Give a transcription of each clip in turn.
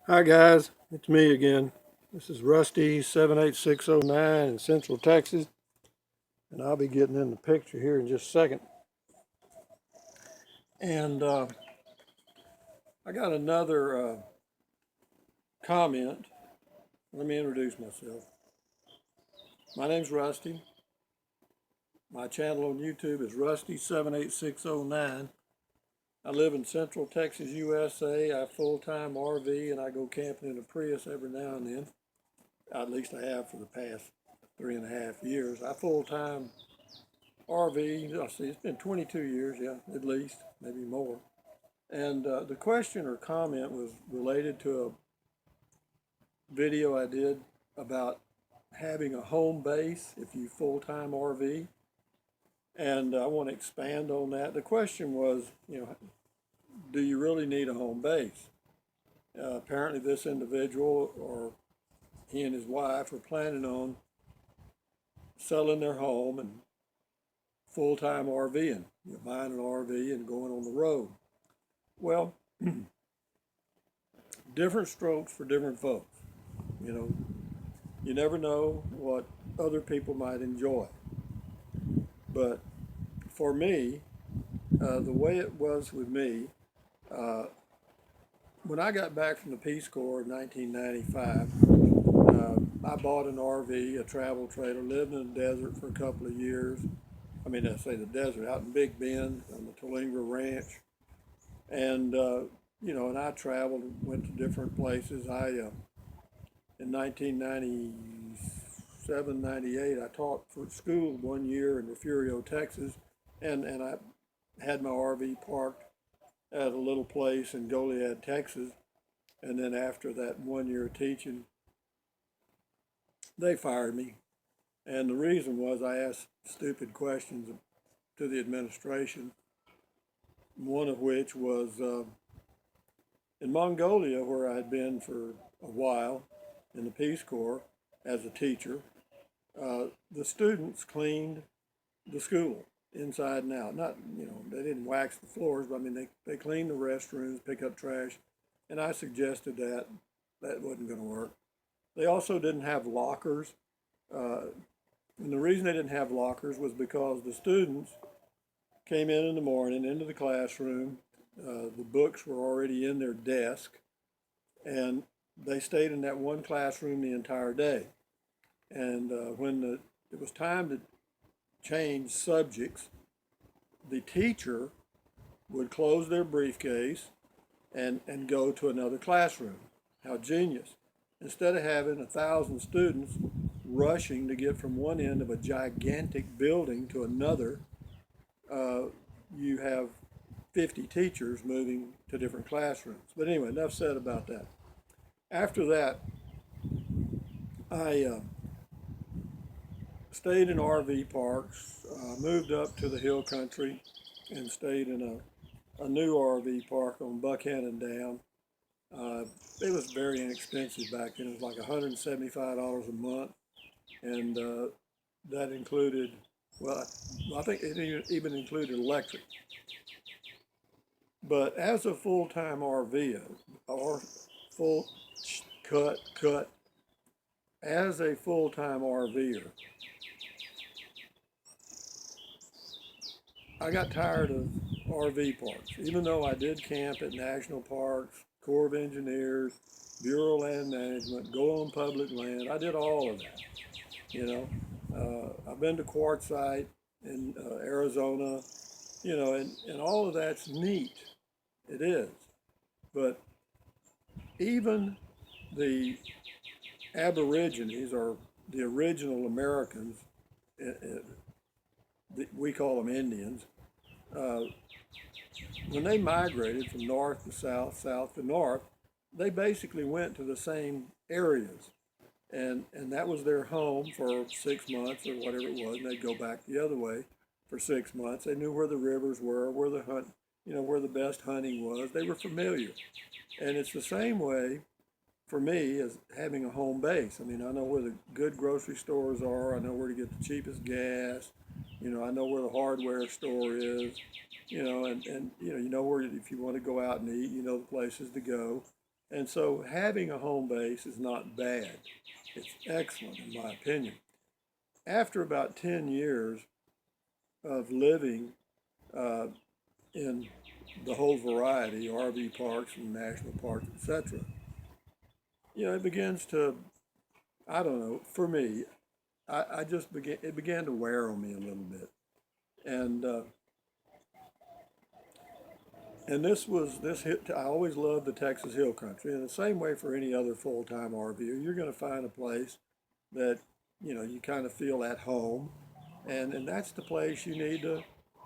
Hi guys, it's me again. This is Rusty 78609 in Central Texas, and I'll be getting in the picture here in just a second. And I got another comment. Let me introduce myself. My name's Rusty. My channel on YouTube is Rusty 78609. I live in Central Texas, USA. I full-time RV and I go camping in a Prius every now and then. At least I have for the past 3.5 years. I full-time RV, I see it's been 22 years, yeah, at least, maybe more. And the question or comment was related to a video I did about having a home base if you full-time RV. And I want to expand on that. The question was, do you really need a home base? Apparently this individual, or he and his wife, are planning on selling their home and full-time RVing, buying an RV and going on the road. Well, different strokes for different folks. You know, you never know what other people might enjoy. But for me, the way it was with me, uh, when I got back from the Peace Corps in 1995, I bought an RV, a travel trailer, lived in the desert for a couple of years. I say the desert, out in Big Bend on the Tolingra Ranch. And, and I traveled and went to different places. In 1997, 98, I taught for school 1 year in Refugio, Texas, and I had my RV parked at a little place in Goliad, Texas. And then after that 1 year of teaching, they fired me. And the reason was I asked stupid questions to the administration, one of which was in Mongolia, where I had been for a while in the Peace Corps as a teacher. The students cleaned the school inside and out. Not, they didn't wax the floors, but they cleaned the restrooms, pick up trash, and I suggested that wasn't going to work. They also didn't have lockers, and the reason they didn't have lockers was because the students came in the morning into the classroom. The books were already in their desk, and they stayed in that one classroom the entire day. And when it was time to change subjects, the teacher would close their briefcase and go to another classroom. How genius. Instead of having 1,000 students rushing to get from one end of a gigantic building to another, you have 50 teachers moving to different classrooms. But anyway, enough said about that. After that, I stayed in RV parks, moved up to the hill country, and stayed in a new RV park on Buckhannon Dam. It was very inexpensive back then. It was like $175 a month, and that included, well, I think it even included electric. But as a full-time RVer, or full cut, as a full-time RVer, I got tired of RV parks. Even though I did camp at national parks, Corps of Engineers, Bureau of Land Management, go on public land, I did all of that. I've been to Quartzsite in Arizona, and all of that's neat. It is. But even the Aborigines, or the original Americans, we call them Indians, uh, when they migrated from north to south, south to north, they basically went to the same areas. And that was their home for 6 months or whatever it was, and they'd go back the other way for 6 months. They knew where the rivers were, where the where the best hunting was. They were familiar. And it's the same way for me as having a home base. I know where the good grocery stores are. I know where to get the cheapest gas. I know where the hardware store is. And you know where, if you want to go out and eat, the places to go. And so having a home base is not bad. It's excellent in my opinion. After about 10 years of living uh, in the whole variety, RV parks and national parks, etc., it begins to, I don't know, for me, I just it began to wear on me a little bit. And this hit. I always loved the Texas Hill Country, and the same way for any other full-time RVer, you're going to find a place that you kind of feel at home, and that's the place you need to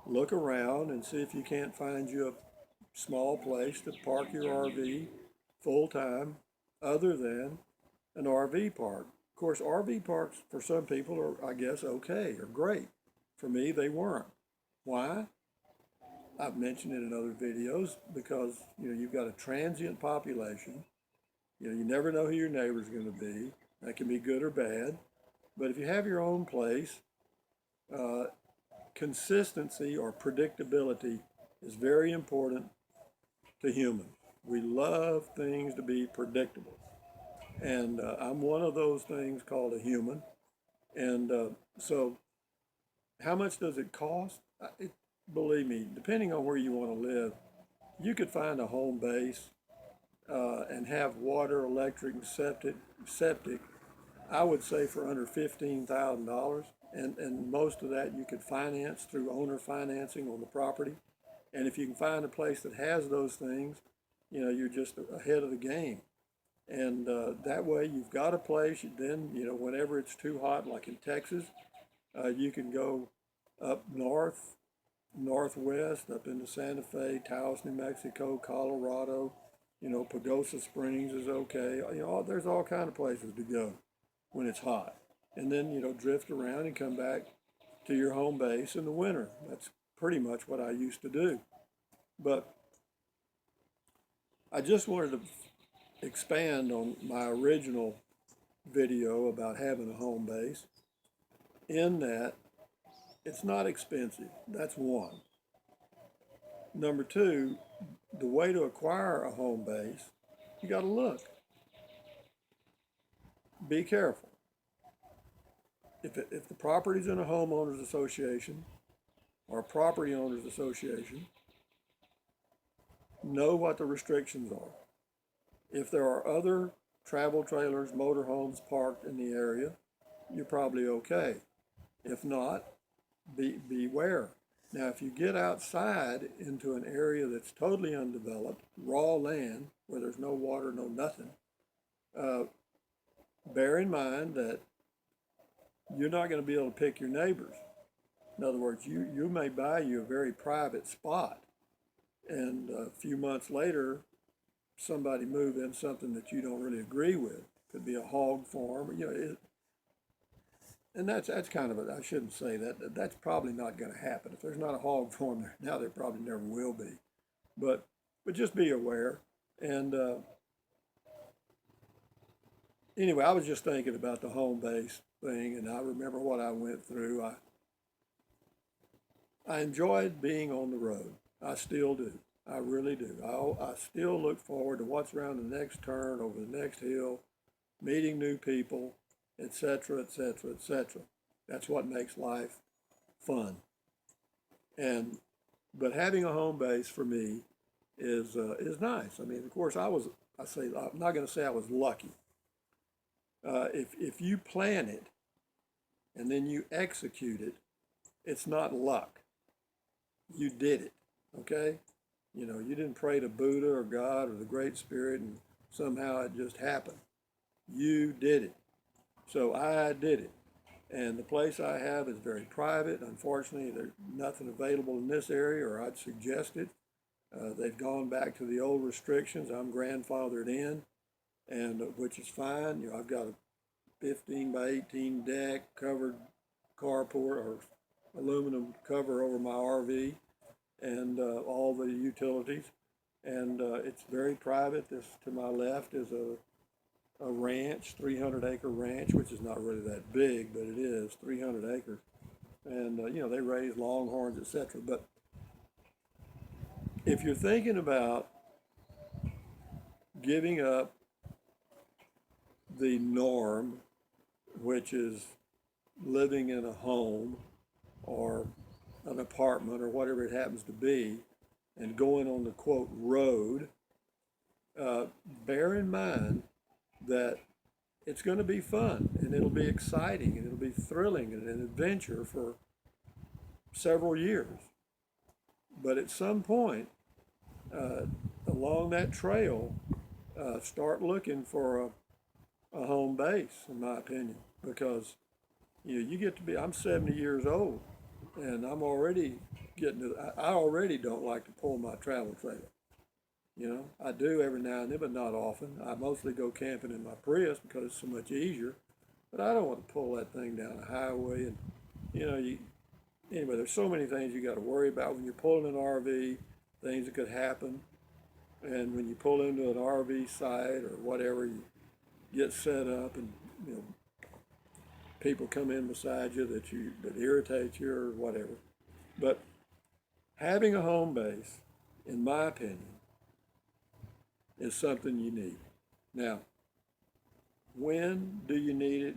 look around and see if you can't find you a small place to park your RV full-time, other than an RV park. Of course, RV parks for some people are, I guess, okay or great. For me, they weren't. Why? I've mentioned it in other videos because you've got a transient population. You never know who your neighbor's going to be. That can be good or bad. But if you have your own place, uh, consistency or predictability is very important to humans. We love things to be predictable. And I'm one of those things called a human. And so, how much does it cost? Believe me, depending on where you want to live, you could find a home base and have water, electric, and septic. I would say for under $15,000, and most of that you could finance through owner financing on the property. And if you can find a place that has those things, you're just ahead of the game. And that way you've got a place. Then whenever it's too hot, like in Texas, you can go up north, northwest, up into Santa Fe, Taos, New Mexico, Colorado. Pagosa Springs is okay. There's all kind of places to go when it's hot. And then, drift around and come back to your home base in the winter. That's pretty much what I used to do. But I just wanted to expand on my original video about having a home base, in that it's not expensive. That's one. Number two, the way to acquire a home base, you got to look. Be careful. If the property's in a homeowners association or a property owners association, know what the restrictions are. If there are other travel trailers, motorhomes parked in the area, you're probably okay. If not, beware. Now, if you get outside into an area that's totally undeveloped, raw land, where there's no water, no nothing, bear in mind that you're not going to be able to pick your neighbors. In other words, you may buy you a very private spot, and a few months later, somebody move in something that you don't really agree with. Could be a hog farm, and that's kind of I shouldn't say that. That's probably not going to happen. If there's not a hog farm there now, there probably never will be. But just be aware. And anyway, I was just thinking about the home base thing, and I remember what I went through. I enjoyed being on the road. I still do. I really do. I still look forward to what's around the next turn, over the next hill, meeting new people, etc., etc., etc. That's what makes life fun. But having a home base for me is nice. I mean, of course, I'm not going to say I was lucky. If you plan it and then you execute it, it's not luck. You did it. Okay. You didn't pray to Buddha or God or the Great Spirit and somehow it just happened. You did it. So I did it. And the place I have is very private. Unfortunately, there's nothing available in this area, or I'd suggest it. They've gone back to the old restrictions. I'm grandfathered in, and which is fine. I've got a 15 by 18 deck, covered carport or aluminum cover over my RV, and all the utilities. And it's very private. This to my left is a ranch, 300-acre ranch, which is not really that big, but it is 300 acres. And, they raise longhorns, etc. But if you're thinking about giving up the norm, which is living in a home or an apartment or whatever it happens to be, and going on the quote road, bear in mind that it's going to be fun and it'll be exciting and it'll be thrilling and an adventure for several years. But at some point along that trail, start looking for a home base, in my opinion, because you get to be, I'm 70 years old and I'm already getting to, I already don't like to pull my travel trailer. I do every now and then, but not often. I mostly go camping in my Prius because it's so much easier, but I don't want to pull that thing down a highway. And, anyway, there's so many things you got to worry about when you're pulling an RV, things that could happen. And when you pull into an RV site or whatever, you get set up and, people come in beside you that irritate you or whatever. But having a home base, in my opinion, is something you need. Now, when do you need it?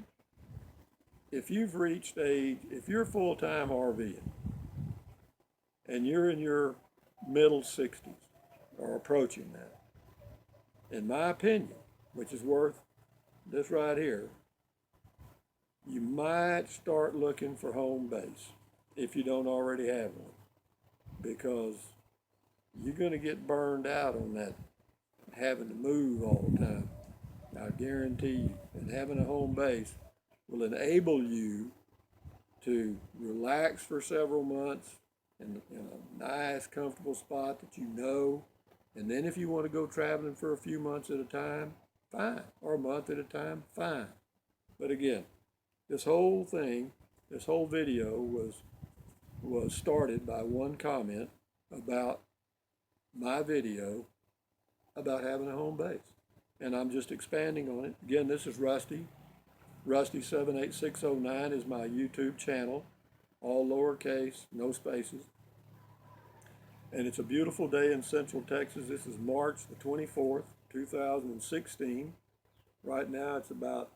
If you've reached if you're full-time RVing and you're in your middle 60s or approaching that, in my opinion, which is worth this right here, you might start looking for home base if you don't already have one, because you're going to get burned out on that having to move all the time. I guarantee you. And having a home base will enable you to relax for several months in a nice, comfortable spot that you know. And then if you want to go traveling for a few months at a time, fine. Or a month at a time, fine. But again, this whole video was started by one comment about my video about having a home base. And I'm just expanding on it. Again, this is Rusty. Rusty78609 is my YouTube channel. All lowercase, no spaces. And it's a beautiful day in Central Texas. This is March the 24th, 2016. Right now it's about,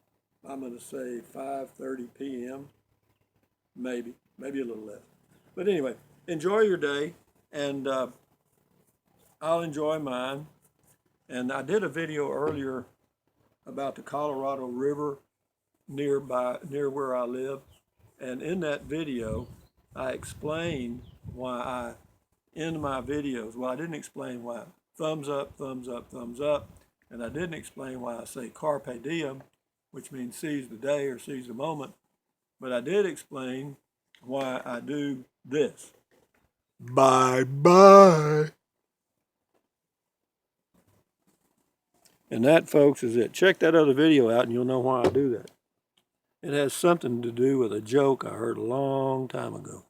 I'm going to say 5:30 p.m. Maybe a little less. But anyway, enjoy your day, and I'll enjoy mine. And I did a video earlier about the Colorado River near where I live. And in that video, I explained why I end my videos. Well, I didn't explain why. Thumbs up, thumbs up, thumbs up. And I didn't explain why I say carpe diem, which means seize the day or seize the moment. But I did explain why I do this. Bye-bye. And that, folks, is it. Check that other video out and you'll know why I do that. It has something to do with a joke I heard a long time ago.